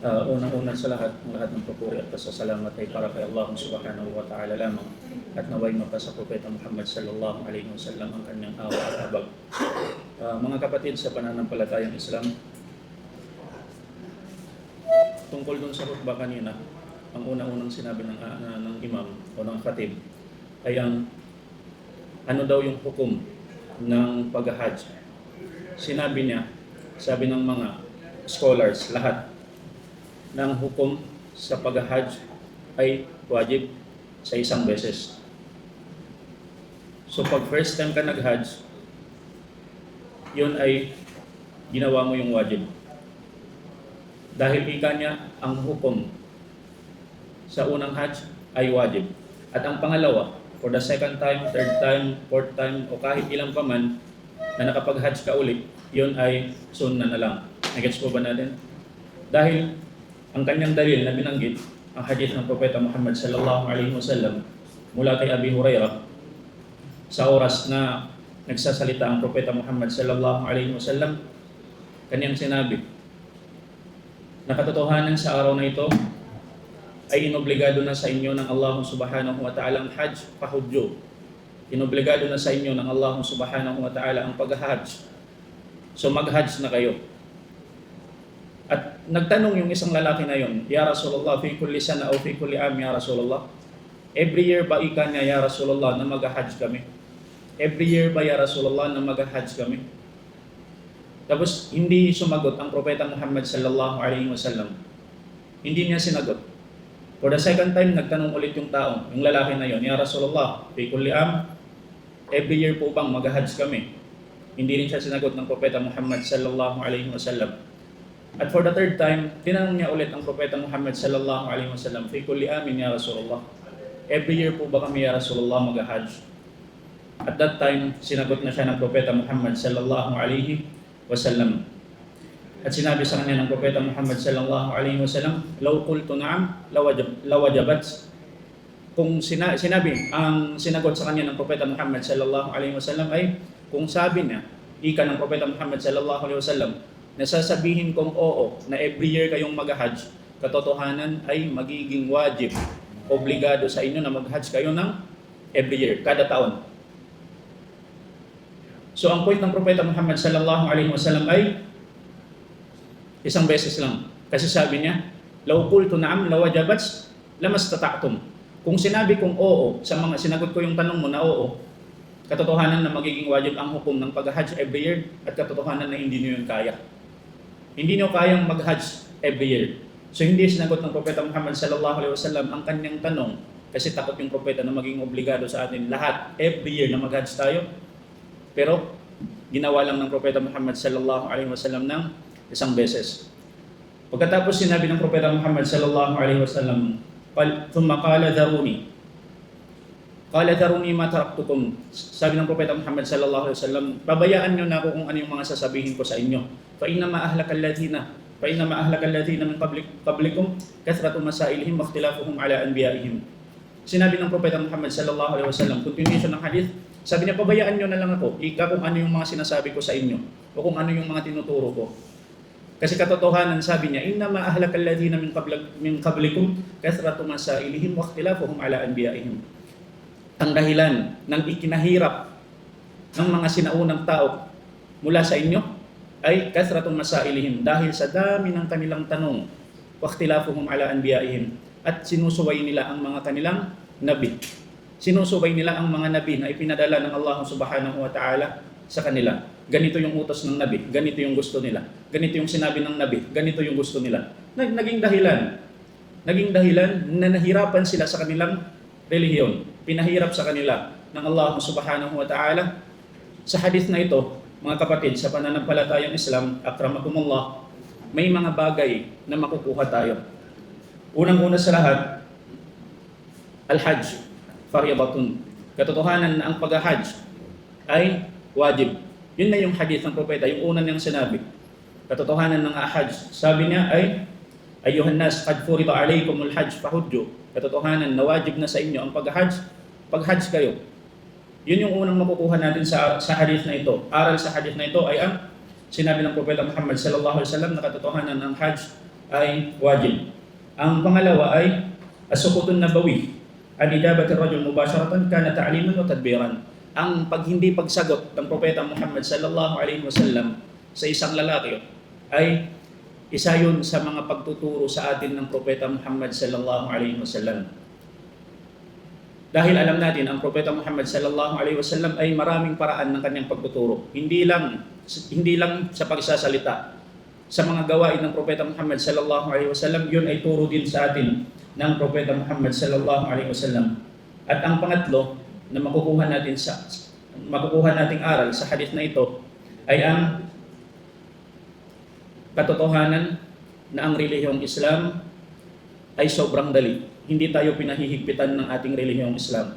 Unang-una sa lahat, ang lahat ng papuri at pasasalamat ay para kay Allah subhanahu wa ta'ala lamang at naway mapasa Propeta Muhammad sallallahu alaihi wasallam ang kanyang awa at habag. Mga kapatid sa pananampalatayang Islam, tungkol dun sa khutbah kanina, ang unang-unang sinabi ng imam o ng khatib ay ang ano daw yung hukom ng pag-hajj. Sinabi niya, sabi ng mga scholars, lahat ng hukom sa pag-hajj ay wajib sa isang beses. So pag first time ka nag-hajj, yun ay ginawa mo yung wajib. Dahil ika niya, ang hukom sa unang hajj ay wajib. At ang pangalawa, for the second time, third time, fourth time, o kahit ilang pa man na nakapag-hajj ka ulit, yun ay sunnah na lang. Nagets po ba natin? Dahil ang kanyang dalil na binanggit, ang hadith ng Propeta Muhammad sallallahu alaihi wasallam mula kay Abi Hurairah, sa oras na nagsasalita ang Propeta Muhammad sallallahu alaihi wasallam, kanyang sinabi, na katotohanan sa araw na ito ay inobligado na sa inyo ng Allah subhanahu wa ta'ala ang hajj, pahudyo. Inobligado na sa inyo ng Allah subhanahu wa ta'ala ang pag-hajj. So mag-hajj na kayo. At nagtanong yung isang lalaki na yon, Ya Rasulullah, fi kulli sana o fi kulli am, Ya Rasulullah? Every year ba ika niya, Ya Rasulullah, na mag-hajj kami? Every year ba, Ya Rasulullah, na mag-hajj kami? Tapos hindi sumagot ang Propeta Muhammad sallallahu alaihi wasallam. Hindi niya sinagot. For the second time, nagtanong ulit yung tao, yung lalaki na yon, Ya Rasulullah, fi kulli am, every year po bang mag-hajj kami? Hindi rin siya sinagot ng Propeta Muhammad sallallahu alaihi wasallam. At for the third time, tinanong niya ulit ang Propeta Muhammad sallallahu alaihi wasallam, fi kulli amin, Ya Rasulullah. Every year po ba kami, Ya Rasulullah, mag-hajj? At that time, sinagot na siya ng Propeta Muhammad sallallahu alaihi wasallam. At sinabi sa kanya ng Propeta Muhammad sallallahu alaihi wasallam, law qultu na'am, lawajabat. Kung sinabi, ang sinagot sa kanya ng Propeta Muhammad sallallahu alaihi wasallam ay, kung sabi niya, ika ng Propeta Muhammad sallallahu alaihi wasallam, nasasabihin kong oo, na every year kayong mag-hajj, katotohanan ay magiging wajib, obligado sa inyo na mag-hajj kayo ng every year, kada taon. So ang point ng Propeta Muhammad sallallahu alaihi wasallam ay isang beses lang. Kasi sabi niya, law qultu na'am lawajabat lamastata'tum. Kung sinabi kong oo, sa mga sinagot ko yung tanong mo na oo, katotohanan na magiging wajib ang hukom ng pag-hajj every year at katotohanan na hindi niyo yun kaya. Hindi niyo kayang mag-hajj every year. So hindi sinagot ng Propeta Muhammad sallallahu alaihi wasallam ang kanyang tanong kasi takot yung Propeta na maging obligado sa atin lahat every year na mag-hajj tayo. Pero ginawa lang ng Propeta Muhammad sallallahu alaihi wasallam ng isang beses. Pagkatapos sinabi ng Propeta Muhammad sallallahu alaihi wasallam, "Thumma qala dharuni." Qala dharuni ma taraktukum. Sabi ng Propeta Muhammad sallallahu alaihi wasallam, pabayaan niyo na ako kung ano yung mga sasabihin ko sa inyo. Fa inna ma ahlakal ladina min qablikum kathratu masailihim wa ikhtilafuhum ala anbiya'ihim. Sinabi ng Propeta Muhammad sallallahu alaihi wasallam, continuation ng hadith, sabi niya, pabayaan niyo na lang ako, kung ano yung mga sinasabi ko sa inyo o kung ano yung mga tinuturo ko. Kasi katotohanan, sabi niya, inna ma ahlakal ladina min qablikum kathratu masailihim wa ikhtilafuhum ala anbiya'ihim. Ang dahilan ng ikinahirap ng mga sinaunang tao mula sa inyo ay kathratun masailihim, dahil sa dami ng kanilang tanong, waqtilafuhum ala anbiya'ihim, at sinusuway nila ang mga kanilang nabi. Sinusuway nila ang mga nabi na ipinadala ng Allah subhanahu wa ta'ala sa kanila. Ganito yung utos ng nabi, ganito yung gusto nila. Ganito yung sinabi ng nabi, ganito yung gusto nila. Naging dahilan na nahirapan sila sa kanilang relihiyon. Pinahirap sa kanila ng Allah subhanahu wa ta'ala. Sa hadith na ito, mga kapatid, sa pananampalatayang Islam, akramakumullah, may mga bagay na makukuha tayo. Unang-una sa lahat, al-hajj, fariyabatun. Katotohanan na ang pag-hajj ay wajib. Yun na yung hadith ng Propeta, yung una niyang sinabi. Katotohanan ng hajj, sabi niya ay, Ayyuhan nas, qad furida alaykumul hajj fahujju. Katotohanan na wajib na sa inyo ang pag-hajj kayo. Yun yung unang makukuha natin sa hadith na ito. Aral sa hadith na ito ay ang sinabi ng Propeta Muhammad sallallahu alaihi wasallam na katotohanan ng hajj ay wajib. Ang pangalawa ay as-sukutun nabawi. Al-ijabat ar-rajul mubasharatan kana ta'liman wa tadbiran. Ang hindi pagsagot ng Propeta Muhammad sallallahu alaihi wasallam sa isang lalaki ay isa yun sa mga pagtuturo sa atin ng Propeta Muhammad sallallahu alaihi wasallam. Dahil alam natin ang Propeta Muhammad sallallahu alaihi wasallam ay maraming paraan ng kanyang pagtuturo. Hindi lang sa pagsasalita. Sa mga gawain ng Propeta Muhammad sallallahu alaihi wasallam, yun ay turo din sa atin ng Propeta Muhammad sallallahu alaihi wasallam. At ang pangatlo na makukuha nating aral sa hadith na ito ay ang katotohanan na ang relihiyong Islam ay sobrang dali. Hindi tayo pinahihigpitan ng ating relihiyong Islam.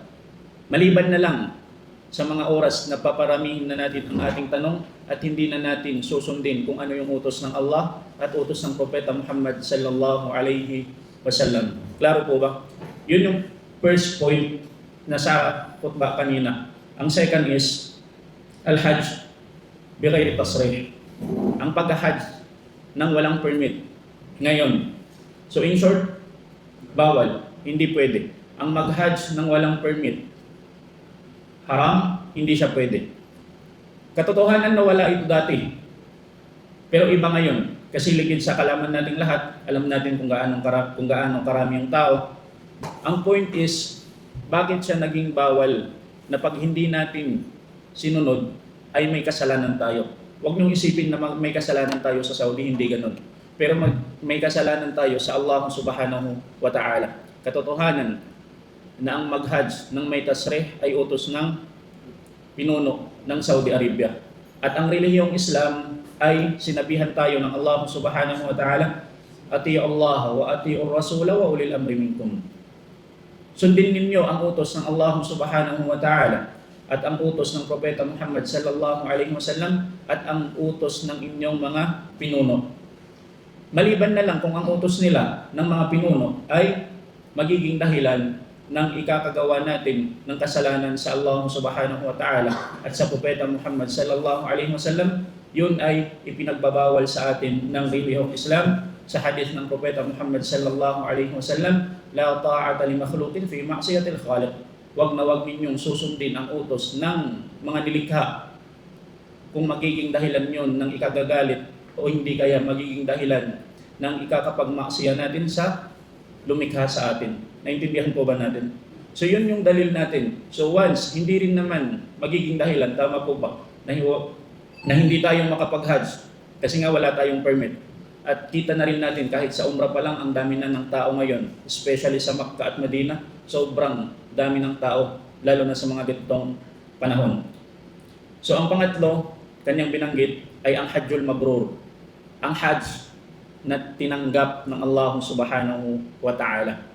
Maliban na lang sa mga oras na paparamihin na natin ang ating tanong at hindi na natin susundin kung ano yung utos ng Allah at utos ng Propeta Muhammad sallallahu alaihi wasallam. Klaro po ba? Yun yung first point na sa khutbah kanina. Ang second is al-hajj bighayri tasrih. Ang pag-hajj nang walang permit. Ngayon, so in short, bawal, hindi pwede. Ang mag-hajj nang walang permit, haram, hindi siya pwede. Katotohanan na wala ito dati. Pero iba ngayon, kasi ligid sa kalaman nating lahat, alam natin kung gaano karami ang tao. Ang point is, bakit siya naging bawal na pag hindi natin sinunod ay may kasalanan tayo? Huwag niyong isipin na may kasalanan tayo sa Saudi, hindi ganun. Pero may kasalanan tayo sa Allah subhanahu wa ta'ala. Katotohanan na ang mag-hajj ng may tasrih ay utos ng pinuno ng Saudi Arabia. At ang relihiyong Islam ay sinabihan tayo ng Allah subhanahu wa ta'ala, ati'u Allah wa ati'u Rasula wa ulil amri minkum. Sundin ninyo ang utos ng Allah subhanahu wa ta'ala at ang utos ng Propeta Muhammad sallallahu alaihi wasallam at ang utos ng inyong mga pinuno. Maliban na lang kung ang utos nila ng mga pinuno ay magiging dahilan ng ikakagawa natin ng kasalanan sa Allah subhanahu wa ta'ala at sa Propeta Muhammad sallallahu alaihi wasallam, yun ay ipinagbabawal sa atin ng relihiyong Islam sa hadith ng Propeta Muhammad sallallahu alaihi wasallam, la ta'ata li makhluqin fi ma'siyatil khaliq. Wag na wag ninyong susundin ang utos ng mga nilikha kung magiging dahilan yon ng ikagagalit o hindi kaya magiging dahilan ng ikakapagmaksiya natin sa lumikha sa atin. Naintindihan po ba natin? So yun yung dalil natin. So once, hindi rin naman magiging dahilan, tama po ba, na hindi tayo makapag-hajj kasi nga wala tayong permit. At kita na rin natin kahit sa umrah pa lang, ang dami na ng tao ngayon, especially sa Makkah at Medina, sobrang dami ng tao, lalo na sa mga ganitong panahon. So ang pangatlo, kanyang binanggit, ay ang Hajjul Mabrur. Ang Hajj na tinanggap ng Allah subhanahu wa ta'ala.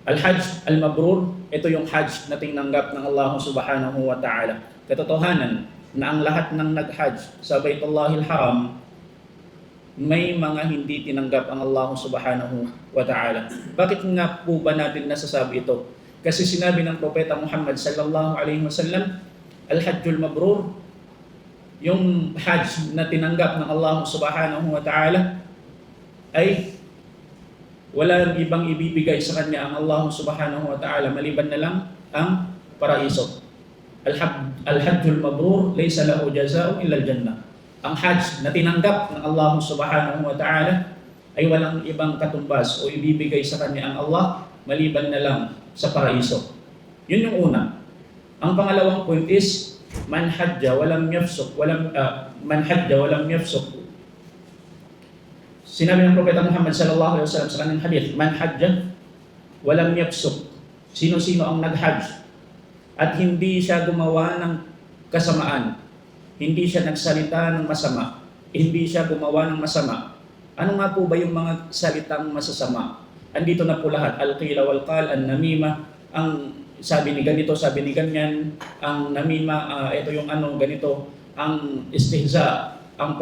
Al-Hajj al-Mabrur, ito yung Hajj na tinanggap ng Allah subhanahu wa ta'ala. Katotohanan na ang lahat ng nag-Hajj sa Baitullahil Haram, may mga hindi tinanggap ang Allah subhanahu wa ta'ala. Bakit nga po ba natin nasasabi ito? Kasi sinabi ng Propeta Muhammad sallallahu alaihi wasallam, Al-Hajjul Mabrur, yung Hajj na tinanggap ng Allah subhanahu wa ta'ala, ay walang ibang ibibigay sa kanya ang Allah subhanahu wa ta'ala maliban na lang ang paraiso. Al-Hajjul Mabrur, laysa lahu jazaa'un illa al-jannah. Ang Hajj na tinanggap ng Allah subhanahu wa ta'ala ay walang ibang katumbas o ibibigay sa kanya ang Allah maliban na lang sa paraiso. Yun yung una. Ang pangalawang point is, man hajja walam yafsuq, walam yafsuq. Sinabi ng Propeta Muhammad sallallahu alaihi wasallam sa kanyang hadith, man hajja walam yafsuq. Sino-sino ang nag-hajj at hindi siya gumawa ng kasamaan, hindi siya nagsalita ng masama, hindi siya gumawa ng masama. Ano nga po ba yung mga salitang masasama? Andito na po lahat, al-qila wal-qal, an-namima, ang sabi ni ganito, sabi ni ganyan, ang namima, ito yung ano, ganito, ang istihza, ang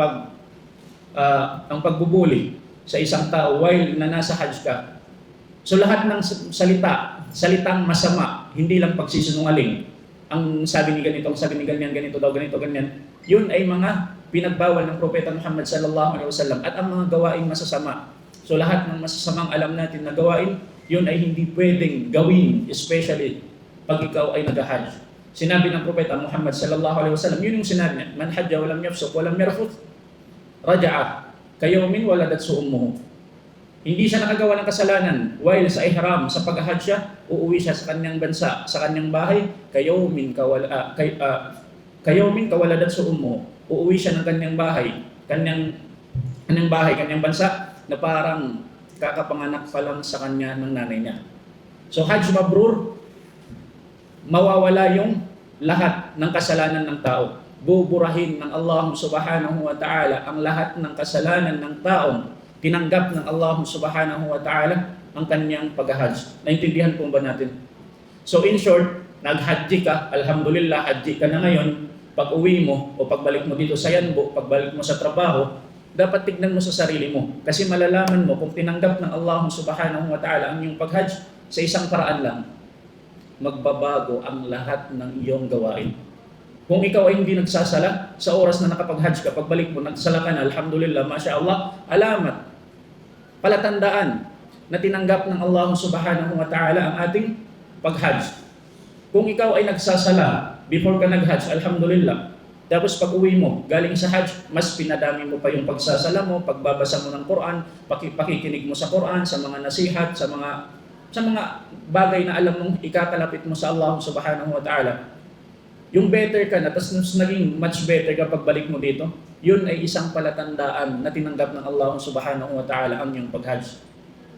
pagbubuli sa isang tao while na nasa hajj ka. So lahat ng salitang masama, hindi lang pagsisinungaling. Ang sabi ni ganito, ang sabi ni ganyan, ganito daw, ganito, ganyan. Yun ay mga pinagbawal ng Propeta Muhammad sallallahu alaihi wasallam at ang mga gawaing masasama. So lahat ng masasamang alam natin na gawain, yun ay hindi pwedeng gawin, especially pag ikaw ay nag-hajj. Sinabi ng Propeta Muhammad sallallahu alaihi wasallam, yun yung sinabi niya, man hajja walam yafsuq walam yarfuth raja'a kayawmin waladat ummuhu. Hindi siya nakagawa ng kasalanan while sa ihram, sa pag-hajj siya, uuwi siya sa kanyang bansa, sa kanyang bahay, kayawmin kawaladat ummuhu. Uuwi siya ng kanyang bahay, kanyang bansa, na parang kakapanganak pa lang sa kanya ng nanay niya. So Hajj Mabrur, mawawala yung lahat ng kasalanan ng tao. Buburahin ng Allah subhanahu wa ta'ala ang lahat ng kasalanan ng taong tinanggap ng Allah subhanahu wa ta'ala ang kanyang pag-hajj. Naintindihan po ba natin? So in short, nag-hajji ka, alhamdulillah, hajji ka na ngayon. Pag uwi mo o pagbalik mo dito sa Yanbo, pagbalik mo sa trabaho, dapat tignan mo sa sarili mo. Kasi malalaman mo kung tinanggap ng Allah subhanahu wa ta'ala ang iyong pag-hajj sa isang paraan lang, magbabago ang lahat ng iyong gawain. Kung ikaw ay hindi nagsasala, sa oras na nakapag-hajj ka, pagbalik mo, nagsala ka na, alhamdulillah, masya-Allah, alamat, palatandaan na tinanggap ng Allah subhanahu wa ta'ala ang ating pag-hajj. Kung ikaw ay nagsasala before ka nag-hajj, alhamdulillah, tapos pag uwi mo, galing sa hajj, mas pinadami mo pa yung pagsasala mo, pagbabasa mo ng Quran, pakikinig mo sa Quran, sa mga nasihat, sa mga bagay na alam mong ikakalapit mo sa Allah subhanahu wa ta'ala. Yung better ka na, tapos naging much better ka pagbalik mo dito, yun ay isang palatandaan na tinanggap ng Allah subhanahu wa ta'ala ang iyong pag-hajj.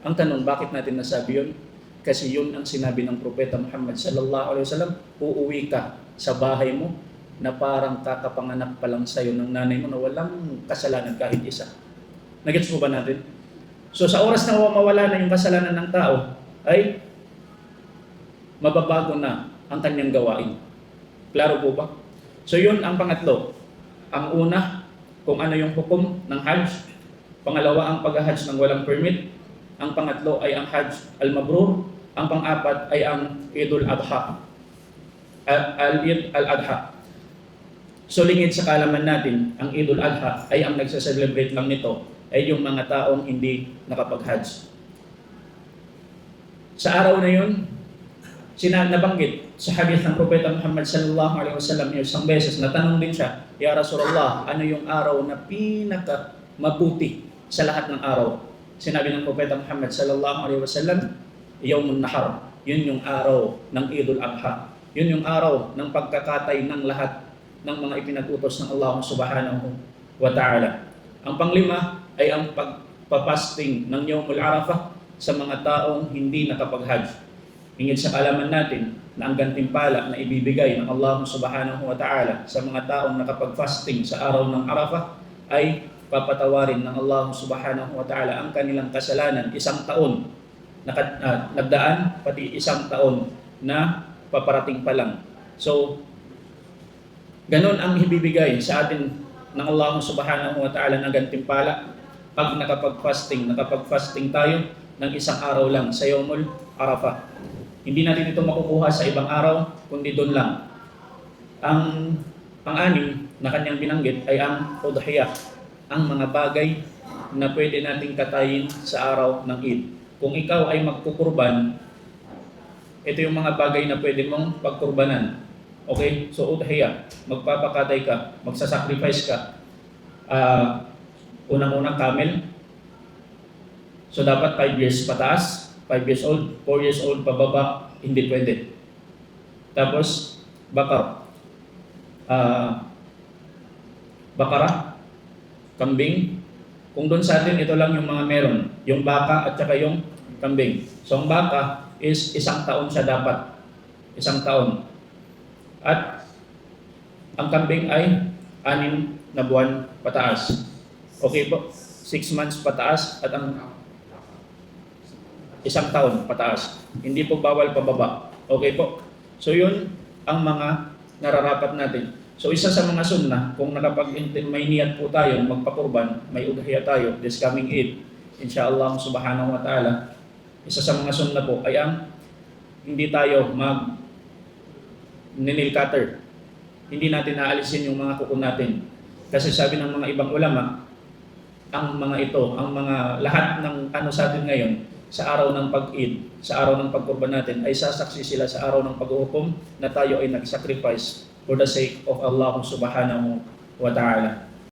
Ang tanong, bakit natin nasabi yun? Kasi yun ang sinabi ng Propeta Muhammad sallallahu alaihi wasallam, uuwi ka sa bahay mo, na parang kakapanganak pa lang sa'yo ng nanay mo na walang kasalanan kahit isa. Nagets mo ba natin? So sa oras na mawala na yung kasalanan ng tao, ay mababago na ang kanyang gawain. Klaro po ba? So yun ang pangatlo. Ang una, kung ano yung hukom ng Hajj. Pangalawa, ang pag-hajj ng walang permit. Ang pangatlo ay ang Hajj al-Mabrur. Ang pang-apat ay ang Idul Adha. Al-Eid al-Adha. So lingid sa kaalaman natin, ang Idul Adha ay ang nagsa-celebrate lang nito ay yung mga taong hindi nakapag-hajj. Sa araw na yun, nabanggit sa hadith ng Propeta Muhammad sallallahu alaihi wasallam isang beses, natanong din siya, Ya Rasulullah, ano yung araw na pinaka mabuti sa lahat ng araw? Sinabi ng Propeta Muhammad sallallahu alaihi wasallam, Yawmun Nahar. Yun yung araw ng Idul Adha. Yun yung araw ng pagkakatay ng lahat ng mga ipinag-utos ng Allah subhanahu wa ta'ala. Ang panglima ay ang pagpapasting ng Yawmul Arafah sa mga taong hindi nakapag-hajj. Hingid sa kaalaman natin na ang gantimpala na ibibigay ng Allah subhanahu wa ta'ala sa mga taong nakapag-fasting sa araw ng Arafah ay papatawarin ng Allah subhanahu wa ta'ala ang kanilang kasalanan isang taon nagdaan, pati isang taon na paparating pa lang. So, ganon ang ibibigay sa atin ng Allah subhanahu wa ta'ala na gantimpala pag nakapag-fasting tayo ng isang araw lang sa Yawmul Arafah. Hindi natin ito makukuha sa ibang araw, kundi doon lang. Ang pang-anim na kanyang binanggit ay ang udhiyah, ang mga bagay na pwede nating katayin sa araw ng Eid. Kung ikaw ay magkukurban, ito yung mga bagay na pwede mong pagkurbanan. Okay? So udhiyah, magpapakatay ka, magsasacrifice ka. Unang-unang camel. So dapat 5 years pataas, 5 years old, 4 years old pababa, hindi pwede. Tapos, bakar. Bakara, kambing. Kung doon sa atin, ito lang yung mga meron. Yung baka at saka yung kambing. So ang baka is isang taon siya dapat. Isang taon. At ang kambing ay 6 na buwan pataas. Okay po? 6 months pataas at ang isang taon pataas. Hindi po bawal pababa. Okay po? So yun ang mga nararapat natin. So isa sa mga sunnah, kung may niyat po tayo magpakurban, may udhiyah tayo this coming Eid, inshallah subhanahu wa ta'ala, isa sa mga sunnah po ay ang hindi tayo nail cutter. Hindi natin naalisin yung mga kuko natin. Kasi sabi ng mga ibang ulama, ang mga ito, ang mga lahat ng ano sa atin ngayon, sa araw ng pag-Eid, sa araw ng pagkurban natin, ay sasaksi sila sa araw ng paghuhukom na tayo ay nag-sacrifice for the sake of Allah subhanahu wa ta'ala.